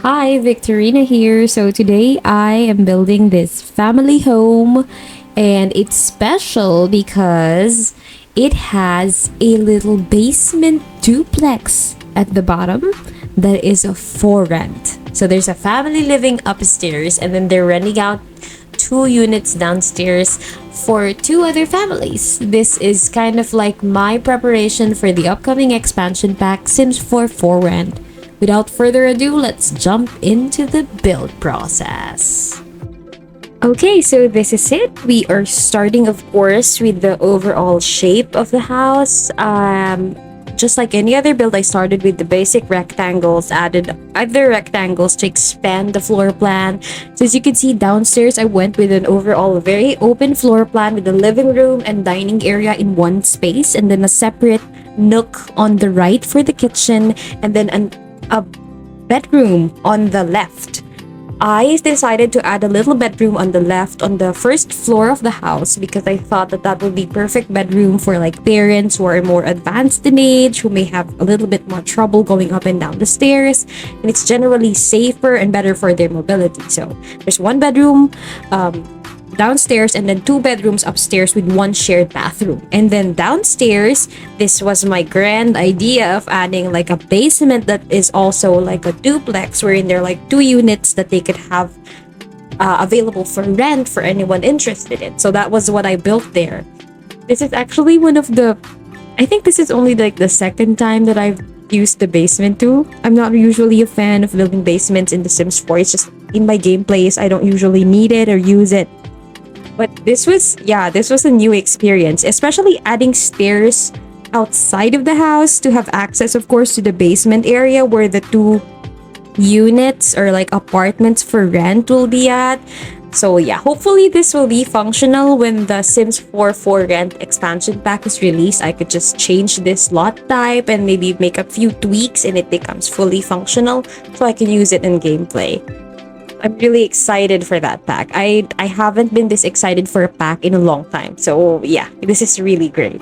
Hi, Victorina here. So today I am building this family home and it's special because it has a little basement duplex at the bottom that is for rent. So there's a family living upstairs and then they're renting out two units downstairs for two other families. This is kind of like my preparation for the upcoming expansion pack Sims 4 for rent. Without further ado, let's jump into the build process. Okay, so this is it. We are starting, of course, with the overall shape of the house. Just like any other build, I started with the basic rectangles, added other rectangles to expand the floor plan. So as you can see downstairs, I went with an overall very open floor plan with the living room and dining area in one space, and then a separate nook on the right for the kitchen, and then a bedroom on the left. I decided to add a little bedroom on the left on the first floor of the house because I thought that would be perfect bedroom for like parents who are more advanced in age, who may have a little bit more trouble going up and down the stairs, and it's generally safer and better for their mobility. So there's one bedroom downstairs and then two bedrooms upstairs with one shared bathroom. And then downstairs, this was my grand idea of adding like a basement that is also like a duplex wherein there are like two units that they could have available for rent for anyone interested in. So that was what I built there. This is actually I think this is only like the second time that I've used the basement too. I'm not usually a fan of building basements in The Sims 4. It's just in my gameplays, I don't usually need it or use it. But this was a new experience, especially adding stairs outside of the house to have access, of course, to the basement area where the two units or like apartments for rent will be at. So yeah, hopefully this will be functional when the Sims 4 for rent expansion pack is released. I could just change this lot type and maybe make a few tweaks and it becomes fully functional so I can use it in gameplay. I'm really excited for that pack. I haven't been this excited for a pack in a long time. So yeah, this is really great.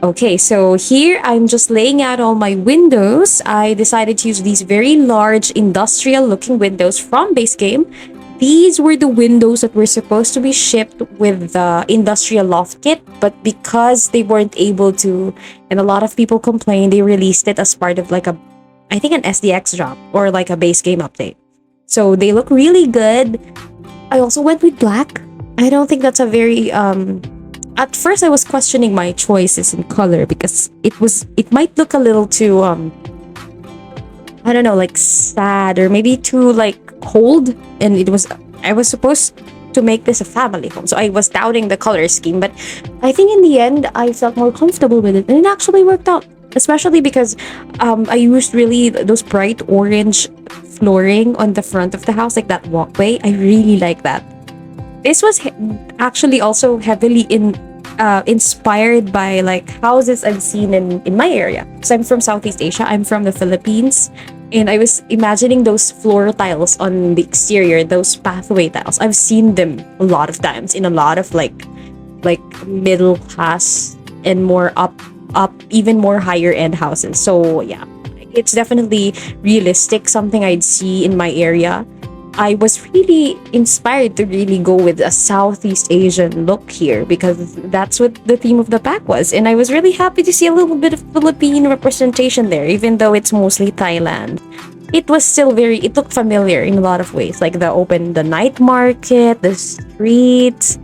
Okay, so here I'm just laying out all my windows. I decided to use these very large industrial looking windows from base game. These were the windows that were supposed to be shipped with the industrial loft kit, but because they weren't able to, and a lot of people complained, they released it as part of like I think an SDX drop or like a base game update. So they look really good. I also went with black. I don't think that's a very at first I was questioning my choices in color because it might look a little too I don't know, like sad or maybe too like cold, and I was supposed to make this a family home. So I was doubting the color scheme, but I think in the end I felt more comfortable with it and it actually worked out. Especially because I used really those bright orange flooring on the front of the house, like that walkway. I really like that. This was actually also heavily inspired by like houses I've seen in my area. So I'm from Southeast Asia. I'm from the Philippines. And I was imagining those floor tiles on the exterior, those pathway tiles. I've seen them a lot of times in a lot of like middle class and more up even more higher end houses. So yeah, it's definitely realistic, something I'd see in my area. I was really inspired to really go with a Southeast Asian look here because that's what the theme of the pack was, and I was really happy to see a little bit of Philippine representation there, even though it's mostly Thailand. It was still it looked familiar in a lot of ways, like the night market, the streets,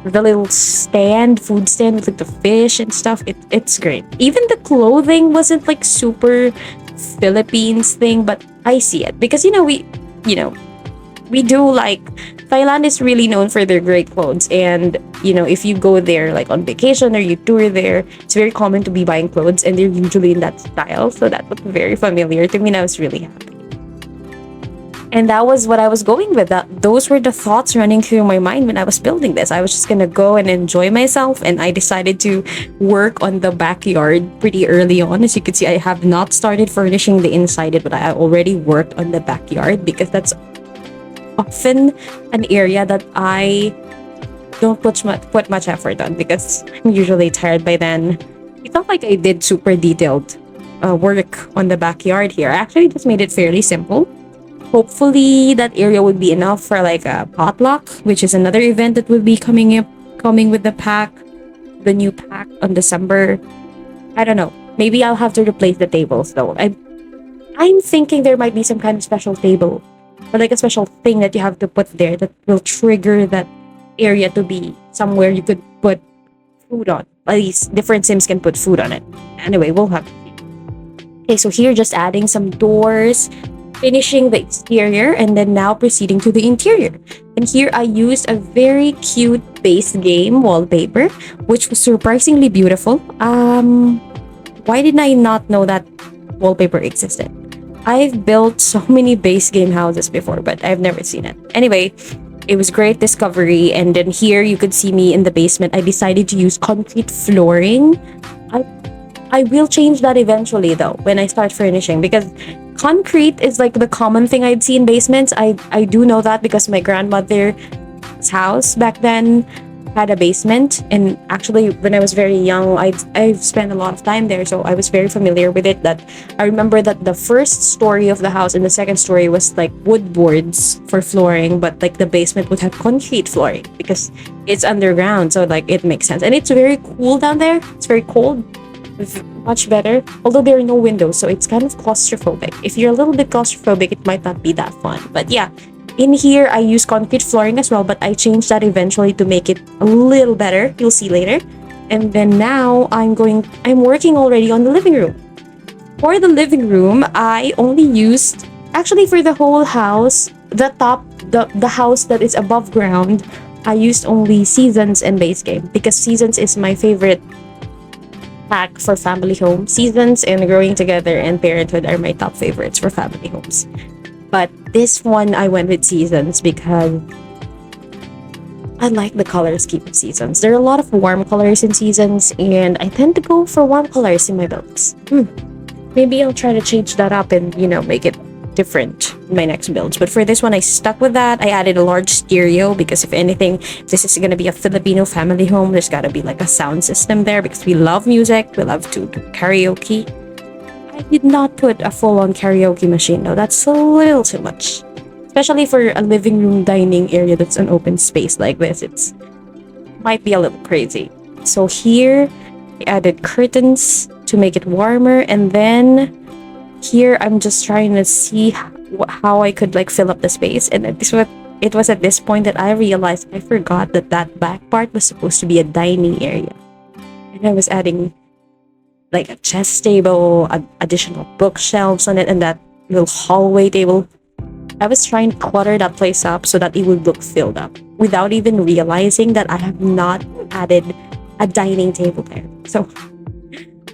the little food stand with like the fish and stuff. It's great. Even the clothing wasn't like super Philippines thing, but I see it because we do like Thailand is really known for their great clothes, and if you go there like on vacation or you tour there, it's very common to be buying clothes and they're usually in that style. So that looked very familiar to me and I was really happy. And that was what I was going with. Those were the thoughts running through my mind when I was building this. I was just gonna go and enjoy myself, and I decided to work on the backyard pretty early on. As you can see, I have not started furnishing the inside it, but I already worked on the backyard because that's often an area that I don't put much effort on because I'm usually tired by then. It's not like I did super detailed work on the backyard here. I actually just made it fairly simple. Hopefully that area would be enough for like a potluck, which is another event that will be coming with the pack, the new pack on December. I don't know. Maybe I'll have to replace the tables though. I'm thinking there might be some kind of special table or like a special thing that you have to put there that will trigger that area to be somewhere you could put food on. At least different Sims can put food on it. Anyway, we'll have to see. Okay, so here just adding some doors, finishing the exterior, and then now proceeding to the interior. And here I used a very cute base game wallpaper, which was surprisingly beautiful. Why did I not know that wallpaper existed? I've built so many base game houses before, but I've never seen it. Anyway, it was great discovery. And then here you could see me in the basement. I decided to use concrete flooring. I I will change that eventually though when I start furnishing, because concrete is like the common thing I'd see in basements. I do know that because my grandmother's house back then had a basement, and actually when I was very young I've spent a lot of time there, so I was very familiar with it. That I remember that the first story of the house and the second story was like wood boards for flooring, but like the basement would have concrete flooring because it's underground, so like it makes sense. And it's very cool down there. It's very cold. Much better, although there are no windows, so it's kind of claustrophobic. If you're a little bit claustrophobic, it might not be that fun. But yeah, in here I use concrete flooring as well, but I changed that eventually to make it a little better. You'll see later. And then now I'm working already on the living room. For the living room, I only used, actually for the whole house, the house that is above ground, I used only Seasons and Base Game, because Seasons is my favorite pack for family home. Seasons and Growing Together and Parenthood are my top favorites for family homes. But this one I went with Seasons because I like the color scheme of Seasons. There are a lot of warm colors in Seasons, and I tend to go for warm colors in my builds. Maybe I'll try to change that up and, make it different in my next builds. But for this one, I stuck with that. I added a large stereo because if anything, if this is going to be a Filipino family home, there's got to be like a sound system there because we love music. We love to do karaoke. I did not put a full-on karaoke machine though. That's a little too much. Especially for a living room dining area that's an open space like this. It's might be a little crazy. So here, I added curtains to make it warmer, and then here I'm just trying to see how I could like fill up the space. And it was at this point that I realized I forgot that back part was supposed to be a dining area, and I was adding like a chess table, additional bookshelves on it, and that little hallway table. I was trying to clutter that place up so that it would look filled up without even realizing that I have not added a dining table there. So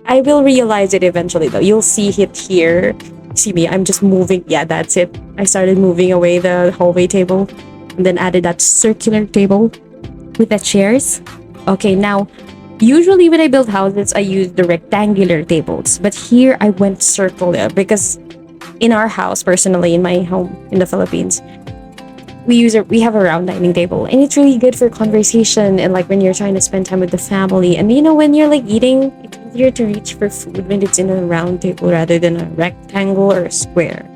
I will realize it eventually though. You'll see it here. See me, I'm just moving. Yeah, that's it. I started moving away the hallway table and then added that circular table with the chairs. Okay, now, usually when I build houses, I use the rectangular tables. But here I went circular because in our house, personally, in my home in the Philippines, we have a round dining table, and it's really good for conversation and like when you're trying to spend time with the family. And when you're like eating, it's easier to reach for food when it's in a round table rather than a rectangle or a square.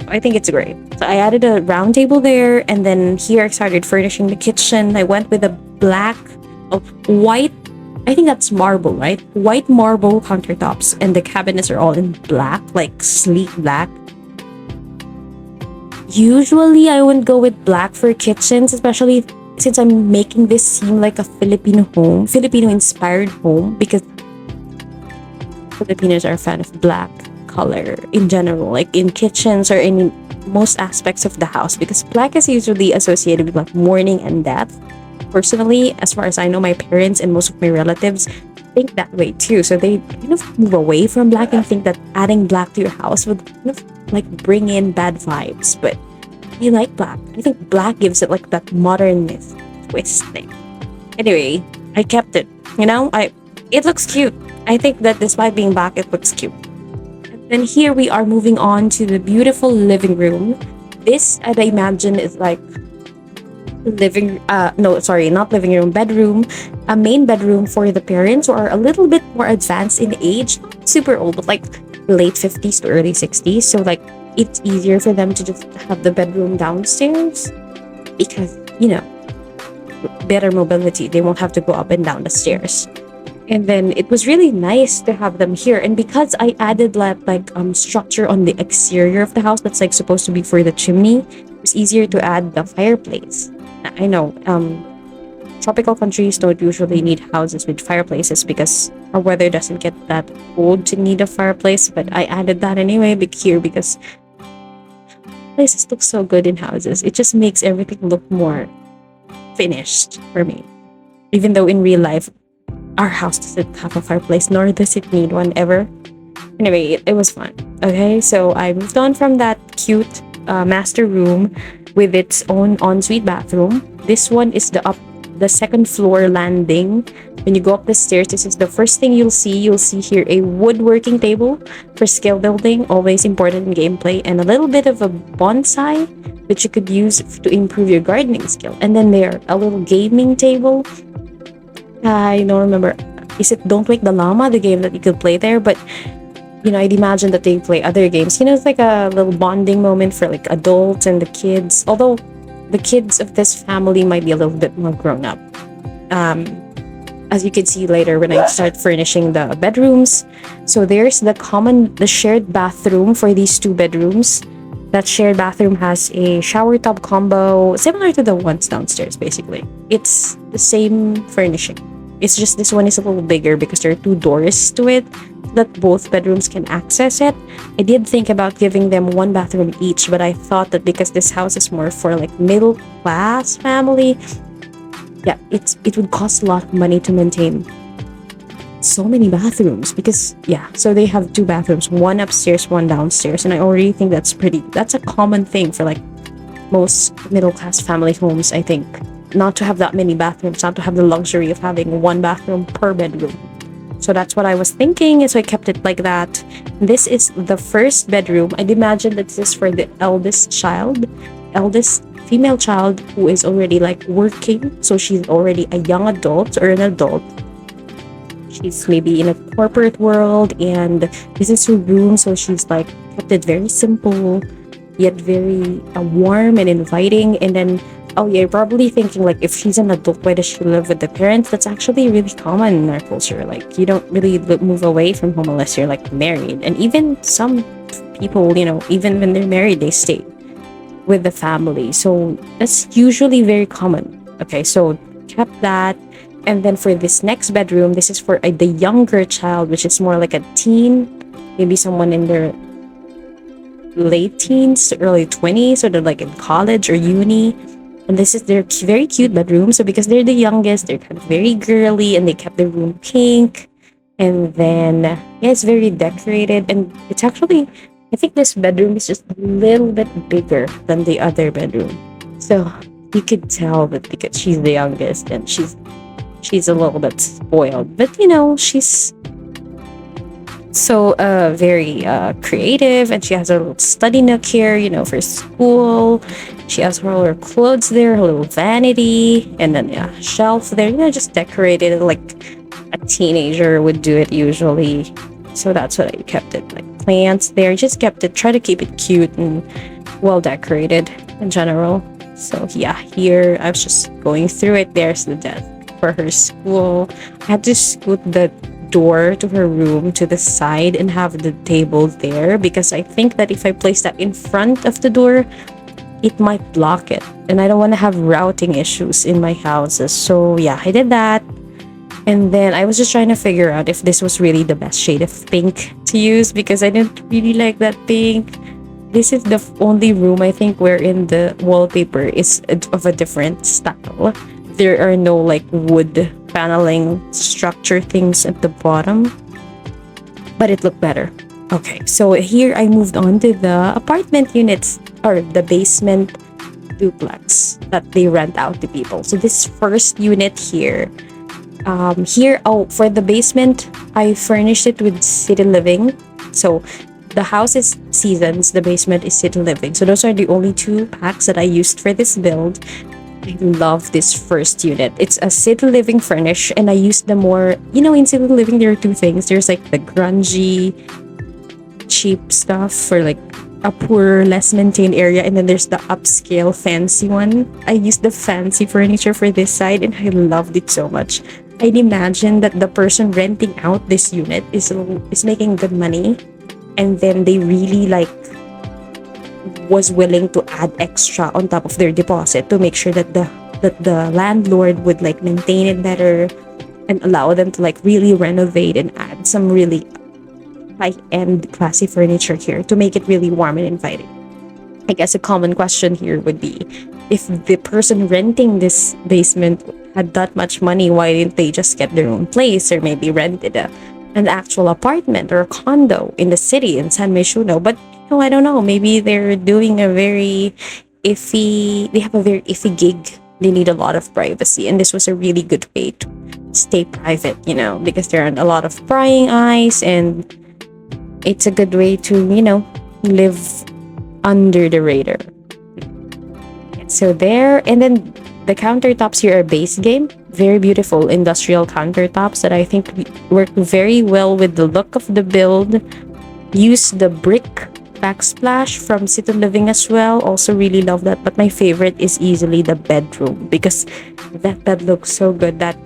I think it's great. So I added a round table there, and then here I started furnishing the kitchen. I went with a white, I think that's marble, right? White marble countertops, and the cabinets are all in black, like sleek black. Usually, I wouldn't go with black for kitchens, especially since I'm making this seem like a Filipino-inspired home, because Filipinos are a fan of black color in general, like in kitchens or in most aspects of the house, because black is usually associated with like mourning and death. Personally, as far as I know, my parents and most of my relatives think that way too, so they kind of move away from black and think that adding black to your house would kind of like bring in bad vibes. But I like black. I think black gives it like that modernist twist thing. Anyway, I kept it. It looks cute. I think that despite being black, it looks cute. And then here we are moving on to the beautiful living room. This, I'd imagine, is like bedroom, a main bedroom for the parents who are a little bit more advanced in age, not super old, but like late 50s to early 60s. So like it's easier for them to just have the bedroom downstairs because, better mobility. They won't have to go up and down the stairs. And then it was really nice to have them here. And because I added like structure on the exterior of the house that's like supposed to be for the chimney, it was easier to add the fireplace. I know tropical countries don't usually need houses with fireplaces because our weather doesn't get that cold to need a fireplace, but I added that anyway here because places look so good in houses. It just makes everything look more finished for me. Even though in real life, our house doesn't have a fireplace, nor does it need one ever. Anyway, it was fun. Okay, so I moved on from that cute master room with its own ensuite bathroom. This one is the second floor landing. When you go up the stairs, this is the first thing you'll see. You'll see here a woodworking table for skill building, always important in gameplay, and a little bit of a bonsai which you could use to improve your gardening skill. And then there, a little gaming table. I don't remember. Is it Don't Wake the Llama, the game that you could play there? But I'd imagine that they play other games. It's like a little bonding moment for like adults and the kids. Although the kids of this family might be a little bit more grown up. As you can see later when I start furnishing the bedrooms. So there's the shared bathroom for these two bedrooms. That shared bathroom has a shower tub combo, similar to the ones downstairs, basically. It's the same furnishing. It's just this one is a little bigger because there are two doors to it that both bedrooms can access it. I did think about giving them one bathroom each, but I thought that because this house is more for like middle class family, yeah, it would cost a lot of money to maintain so many bathrooms because so they have two bathrooms, one upstairs, one downstairs, and I already think that's a common thing for like most middle class family homes. I think not to have that many bathrooms, not to have the luxury of having one bathroom per bedroom. So that's what I was thinking, and so I kept it like that. This is the first bedroom. I'd imagine that this is for the eldest female child who is already like working, so she's already a young adult or an adult. She's maybe in a corporate world, and this is her room, so she's like kept it very simple yet very warm and inviting. And then you're probably thinking like, if she's an adult, why does she live with the parents? That's actually really common in our culture. Like, you don't really move away from home unless you're like married, and even some people, even when they're married, they stay with the family. So that's usually very common. Okay, so kept that. And then for this next bedroom, this is for the younger child, which is more like a teen, maybe someone in their late teens to early 20s, so they're like in college or uni. And this is their very cute bedroom. So because they're the youngest, they're kind of very girly, and they kept the room pink. And then it's very decorated, and it's actually, I think this bedroom is just a little bit bigger than the other bedroom. So you could tell that because she's the youngest and she's a little bit spoiled, but she's so very creative, and she has her little study nook here, for school. She has all her clothes there, her little vanity, and then shelf there, just decorated like a teenager would do it usually. So that's what I kept it, like plants there, just kept it, try to keep it cute and well decorated in general. So here I was just going through it. There's the desk for her school. I had to scoot the door to her room to the side and have the table there because I think that if I place that in front of the door, it might block it, and I don't want to have routing issues in my houses. So I did that. And then I was just trying to figure out if this was really the best shade of pink to use because I didn't really like that pink. This is the only room I think wherein the wallpaper is of a different style. There are no like wood paneling structure things at the bottom, but it looked better. Okay, so here I moved on to the apartment units, or the basement duplex that they rent out to people. So this first unit here, for the basement, I furnished it with city living. So the house is seasons, the basement is city living. So those are the only two packs that I used for this build. I love this first unit. It's a city living furnish, and I use the more, in city living there are two things. There's like the grungy, cheap stuff for like a poor, less maintained area, and then there's the upscale, fancy one. I used the fancy furniture for this side, and I loved it so much. I'd imagine that the person renting out this unit is making good money, and then they really like was willing to add extra on top of their deposit to make sure that the landlord would like maintain it better and allow them to like really renovate and add some really high-end classy furniture here to make it really warm and inviting. I guess a common question here would be, if the person renting this basement had that much money, why didn't they just get their own place or maybe rented an actual apartment or a condo in the city in San Myshuno? But no, I don't know. Maybe they're doing a very they have a very iffy gig. They need a lot of privacy, and this was a really good way to stay private, because there aren't a lot of prying eyes, and it's a good way to, live under the radar. So there, and then the countertops here are base game. Very beautiful industrial countertops that I think work very well with the look of the build. Use the brick backsplash from Sit and Living as well. Also really love that. But my favorite is easily the bedroom, because that bed looks so good. That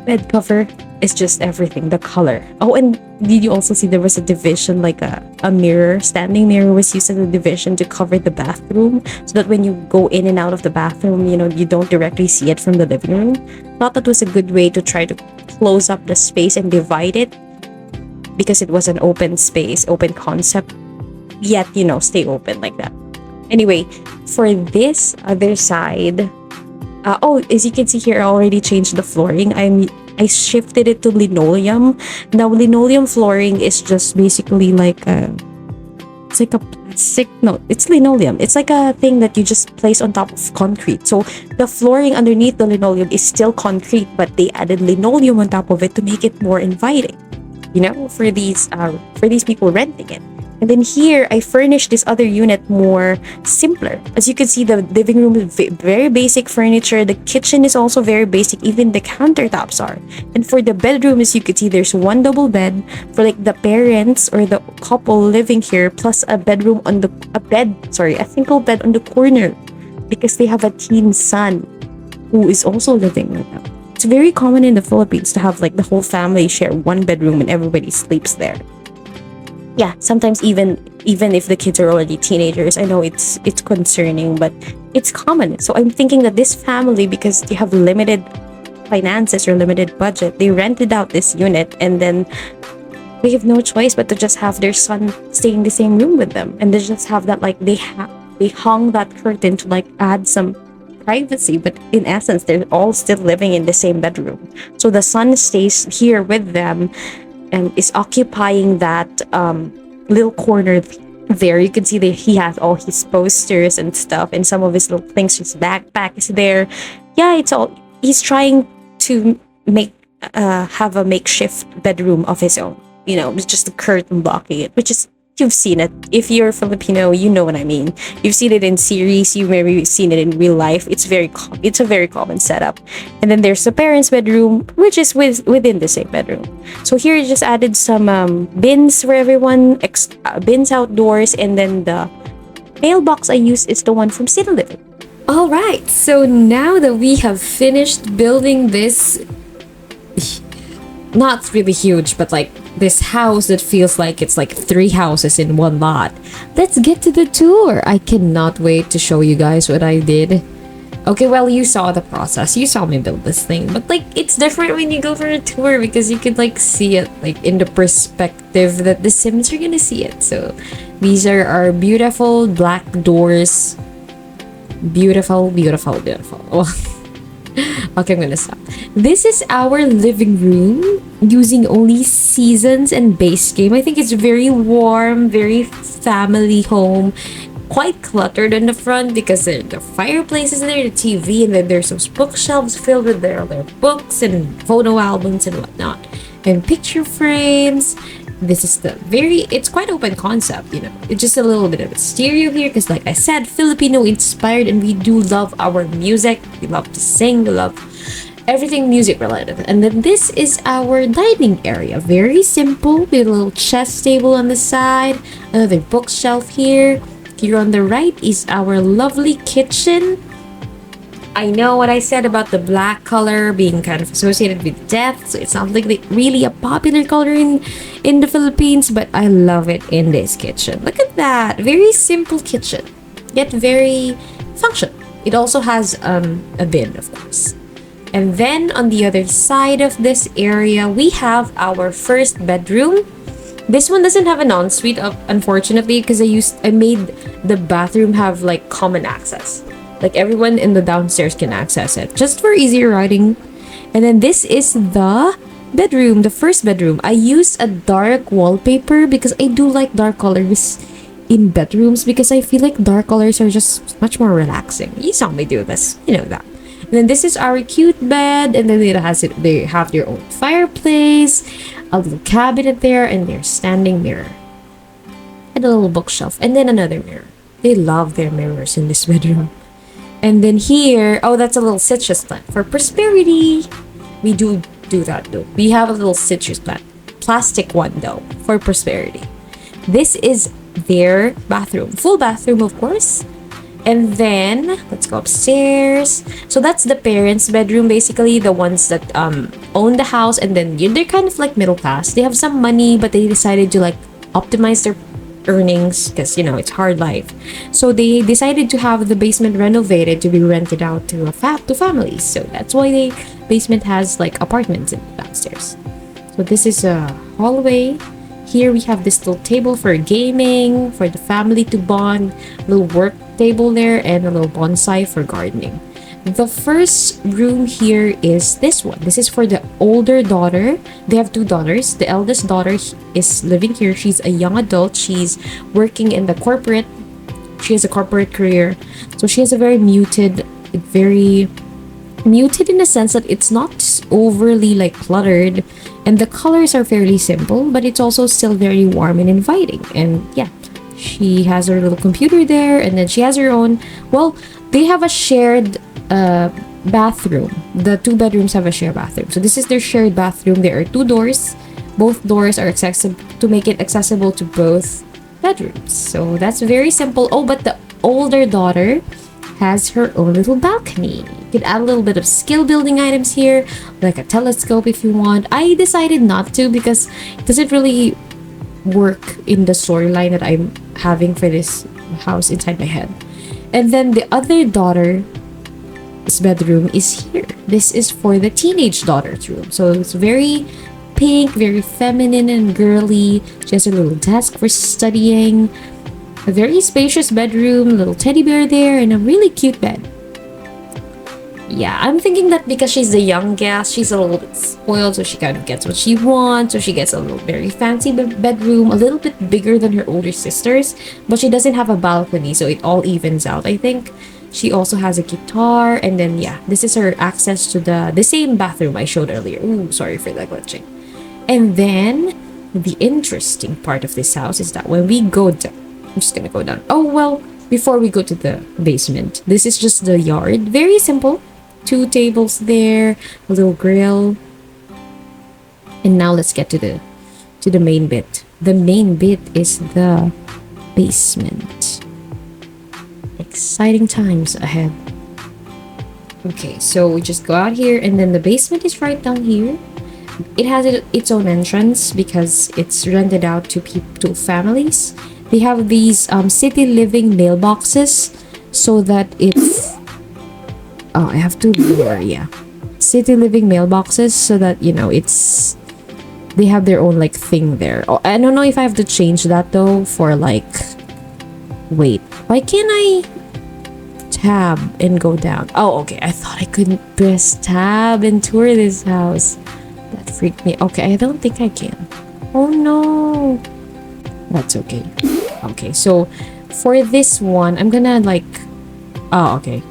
bed cover is just everything. The color. Oh, and did you also see there was a division, like a mirror, standing mirror was used as a division to cover the bathroom, so that when you go in and out of the bathroom, you don't directly see it from the living room. Thought that was a good way to try to close up the space and divide it, because it was an open space, open concept, yet, stay open like that. Anyway, for this other side, as you can see here, I already changed the flooring. I shifted it to linoleum. Now, linoleum flooring is just basically like it's like a plastic, no, it's linoleum. It's like a thing that you just place on top of concrete. So the flooring underneath the linoleum is still concrete, but they added linoleum on top of it to make it more inviting, for these people renting it. And then here, I furnished this other unit more simpler. As you can see, the living room is very basic furniture. The kitchen is also very basic. Even the countertops are. And for the bedroom, as you can see, there's one double bed for like the parents or the couple living here, plus a single bed on the corner, because they have a teen son who is also living with them. It's very common in the Philippines to have like the whole family share one bedroom and everybody sleeps there. Yeah, sometimes even if the kids are already teenagers, I know it's concerning, but it's common. So I'm thinking that this family, because they have limited finances or limited budget, they rented out this unit, and then they have no choice but to just have their son stay in the same room with them, and they just have that like they hung that curtain to like add some privacy, but in essence they're all still living in the same bedroom. So the son stays here with them and is occupying that little corner there. You can see that he has all his posters and stuff, and some of his little things. His backpack is there. Yeah, it's all. He's trying to have a makeshift bedroom of his own. With just a curtain blocking it, which is, you've seen it. If you're Filipino, you know what I mean. You've seen it in series. You've maybe seen it in real life. It's a very common setup. And then there's the parents' bedroom, which is within the same bedroom. So here you just added some bins for everyone, bins outdoors, and then the mailbox I use is the one from City Living. All right, so now that we have finished building this, not really huge, but like this house that feels like it's like 3 houses in one lot, let's get to the tour. I cannot wait to show you guys what I did. Okay, well, you saw the process. You saw me build this thing, but like it's different when you go for a tour, because you could like see it like in the perspective that the Sims are gonna see it. So these are our beautiful black doors. Beautiful. Well, okay, I'm gonna stop. This is our living room using only seasons and base game. I think it's very warm, very family home. Quite cluttered in the front because the fireplace is there, the TV, and then there's those bookshelves filled with their books and photo albums and whatnot, and picture frames. This is it's quite open concept, It's just a little bit of a stereo here because, like I said, Filipino inspired, and we do love our music. We love to sing. We love everything music related. And then this is our dining area. Very simple, with a little chess table on the side, another bookshelf here. Here on the right is our lovely kitchen. I know what I said about the black color being kind of associated with death, so it's not like really a popular color in the Philippines, but I love it in this kitchen. Look at that, very simple kitchen, yet very functional. It also has a bin, of course. And then on the other side of this area, we have our first bedroom. This one doesn't have an ensuite, unfortunately, because I made the bathroom have like common access. Like everyone in the downstairs can access it, just for easier riding. And then this is the bedroom, the first bedroom. I used a dark wallpaper because I do like dark colors in bedrooms, because I feel like dark colors are just much more relaxing. You saw me do this, you know that. And then this is our cute bed, and then they have their own fireplace, a little cabinet there, and their standing mirror, and a little bookshelf, and then another mirror. They love their mirrors in this bedroom. And then here, oh, that's a little citrus plant for prosperity. We do that though. We have a little citrus plant, plastic one though, for prosperity. This is their bathroom, full bathroom, of course. And then let's go upstairs. So that's the parents' bedroom, basically the ones that own the house, and then they're kind of like middle class. They have some money, but they decided to like optimize their earnings, because it's hard life. So they decided to have the basement renovated to be rented out to families. So that's why the basement has like apartments in downstairs. So this is a hallway. Here we have this little table for gaming, for the family to bond, little work table there, and a little bonsai for gardening. The first room here is this one. This is for the older daughter. They have two daughters. The eldest daughter is living here. She's a young adult. She's working in the corporate. She has a corporate career. So she has a very muted in the sense that it's not overly like cluttered, and the colors are fairly simple, but it's also still very warm and inviting. And yeah, she has her little computer there, and then she has her own, well, they have a shared bathroom. The two bedrooms have a shared bathroom. So this is their shared bathroom. There are two doors. Both doors are accessible to make it accessible to both bedrooms. So that's very simple. Oh, but the older daughter has her own little balcony. You could add a little bit of skill building items here, like a telescope if you want. I decided not to because it doesn't really work in the storyline that I'm having for this house inside my head. And then the other daughter's bedroom is here. This is for the teenage daughter's room. So it's very pink, very feminine and girly. She has a little desk for studying, a very spacious bedroom, a little teddy bear there, and a really cute bed. Yeah, I'm thinking that because she's the youngest, she's a little bit spoiled, so she kind of gets what she wants. So she gets a little very fancy bedroom, a little bit bigger than her older sisters, but she doesn't have a balcony, so it all evens out, I think. She also has a guitar, and then yeah, this is her access to the same bathroom I showed earlier. Ooh, sorry for that glitching. And then the interesting part of this house is that when we go down, I'm just gonna go down. Oh, well, before we go to the basement, this is just the yard. Very simple. Two tables there, a little grill. And now let's get to the main bit. The main bit is the basement. Exciting times ahead. Okay, so we just go out here, and then the basement is right down here. It has its own entrance because it's rented out to families. They have these city living mailboxes so that it's I have to blur, yeah. City living mailboxes so that it's they have their own like thing there. Oh, I don't know if I have to change that though for like, wait, why can't I tab and go down? Oh, okay, I thought I couldn't press tab and tour this house. That freaked me. Okay, I don't think I can. Oh no. That's okay. Okay, so for this one, I'm gonna like, oh, okay.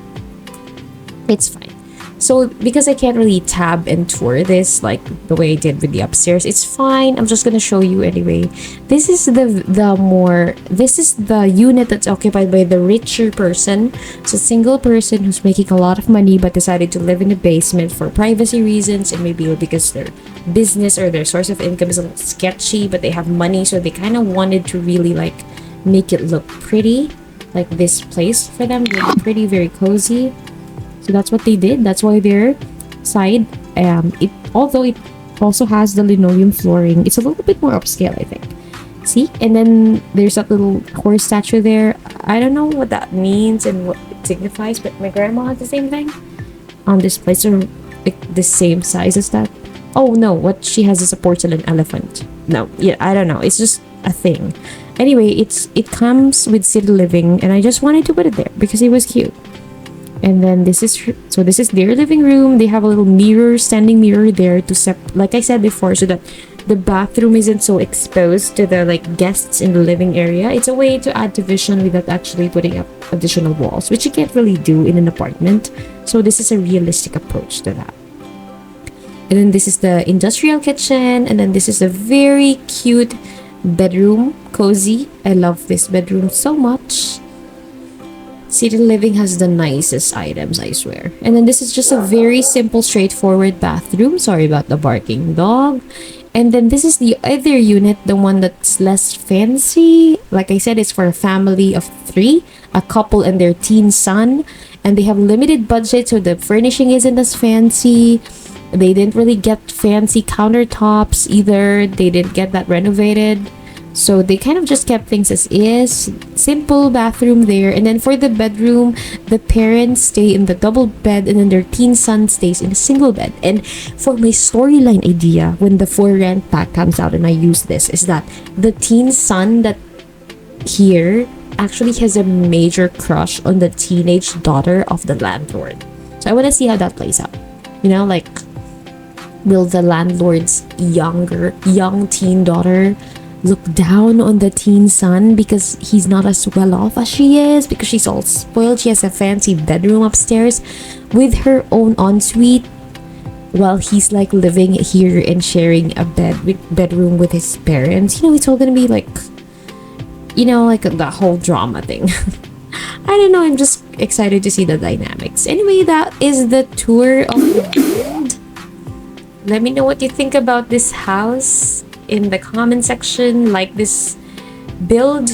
It's fine. So because I can't really tab and tour this like the way I did with the upstairs, it's fine. I'm just gonna show you anyway. This is this is the unit that's occupied by the richer person. It's a single person who's making a lot of money but decided to live in the basement for privacy reasons, and maybe because their business or their source of income is a little sketchy, but they have money, so they kind of wanted to really like make it look pretty, like this place for them, really pretty, very cozy. So that's what they did. That's why their side, it although it also has the linoleum flooring, it's a little bit more upscale, I think. See, and then there's that little horse statue there. I don't know what that means and what it signifies, but my grandma has the same thing on this place, or like the same size as that. Oh no, what she has is a porcelain elephant. No, yeah, I don't know. It's just a thing. Anyway, it comes with city living, and I just wanted to put it there because it was cute. And then this is their living room. They have a little mirror, standing mirror there to like I said before, so that the bathroom isn't so exposed to the like guests in the living area. It's a way to add division without actually putting up additional walls, which you can't really do in an apartment. So this is a realistic approach to that. And then this is the industrial kitchen, and then this is a very cute bedroom, cozy. I love this bedroom so much. City Living has the nicest items, I swear. And then this is just a very simple, straightforward bathroom. Sorry about the barking dog. And then this is the other unit, the one that's less fancy. Like I said, it's for a family of 3, a couple and their teen son. And they have limited budget, so the furnishing isn't as fancy. They didn't really get fancy countertops either. They didn't get that renovated. So they kind of just kept things as is. Simple bathroom there. And then for the bedroom, the parents stay in the double bed, and then their teen son stays in a single bed. And for my storyline idea, when the For Rent pack comes out and I use this, is that the teen son that here actually has a major crush on the teenage daughter of the landlord. So I want to see how that plays out. You know, like, will the landlord's young teen daughter look down on the teen son because he's not as well off as she is, because she's all spoiled? She has a fancy bedroom upstairs with her own ensuite, while he's like living here and sharing a bedroom with his parents. You know, it's all gonna be like, you know, like the whole drama thing. I don't know, I'm just excited to see the dynamics. Anyway, that is the tour of the build. Let me know what you think about this house in the comment section. Like this build,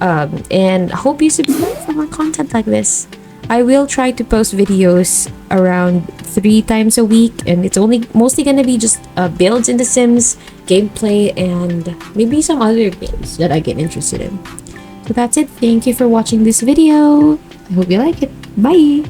and hope you subscribe for more content like this. I will try to post videos around 3 times a week, and it's only mostly gonna be just builds in The Sims, gameplay, and maybe some other games that I get interested in. So that's it. Thank you for watching this video. I hope you like it. Bye!